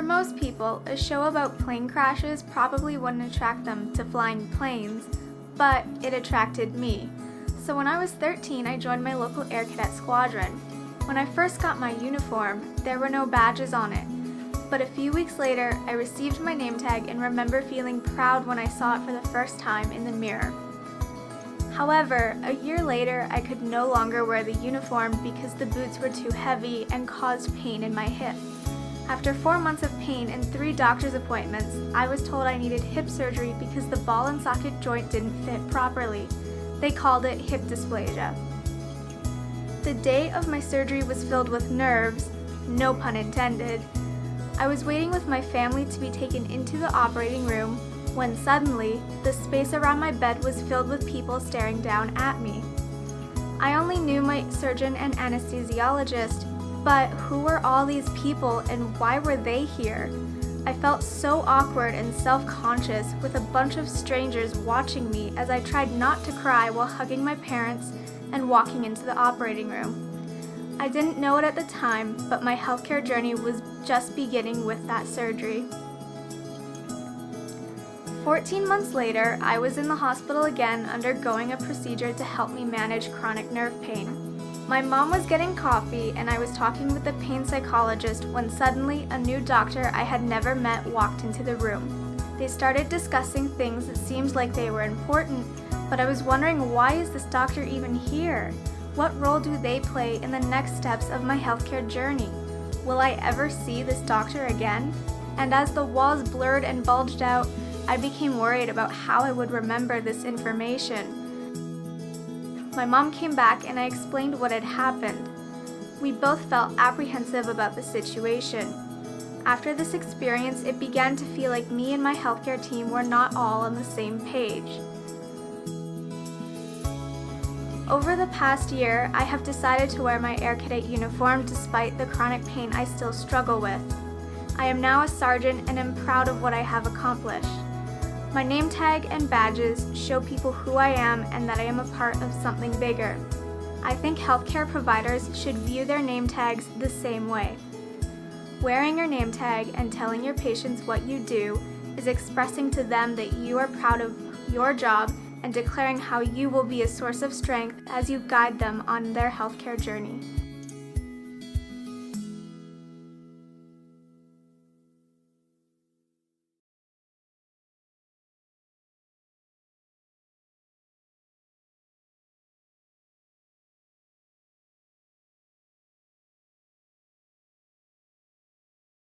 most people, a show about plane crashes probably wouldn't attract them to flying planes, but it attracted me. So when I was 13, I joined my local Air Cadet squadron. When I first got my uniform, there were no badges on it. But a few weeks later, I received my name tag and remember feeling proud when I saw it for the first time in the mirror. However, a year later, I could no longer wear the uniform because the boots were too heavy and caused pain in my hip. After 4 months of pain and 3 doctor's appointments, I was told I needed hip surgery because the ball and socket joint didn't fit properly. They called it hip dysplasia. The day of my surgery was filled with nerves, no pun intended. I was waiting with my family to be taken into the operating room when suddenly, the space around my bed was filled with people staring down at me. I only knew my surgeon and anesthesiologist, but who were all these people and why were they here? I felt so awkward and self-conscious with a bunch of strangers watching me as I tried not to cry while hugging my parents and walking into the operating room. I didn't know it at the time, but my healthcare journey was just beginning with that surgery. 14 months later, I was in the hospital again undergoing a procedure to help me manage chronic nerve pain. My mom was getting coffee and I was talking with the pain psychologist when suddenly a new doctor I had never met walked into the room. They started discussing things that seemed like they were important, but I was wondering, why is this doctor even here? What role do they play in the next steps of my healthcare journey? Will I ever see this doctor again? And as the walls blurred and bulged out, I became worried about how I would remember this information. My mom came back and I explained what had happened. We both felt apprehensive about the situation. After this experience, it began to feel like me and my healthcare team were not all on the same page. Over the past year, I have decided to wear my Air Cadet uniform despite the chronic pain I still struggle with. I am now a sergeant and am proud of what I have accomplished. My name tag and badges show people who I am and that I am a part of something bigger. I think healthcare providers should view their name tags the same way. Wearing your name tag and telling your patients what you do is expressing to them that you are proud of your job and declaring how you will be a source of strength as you guide them on their healthcare journey.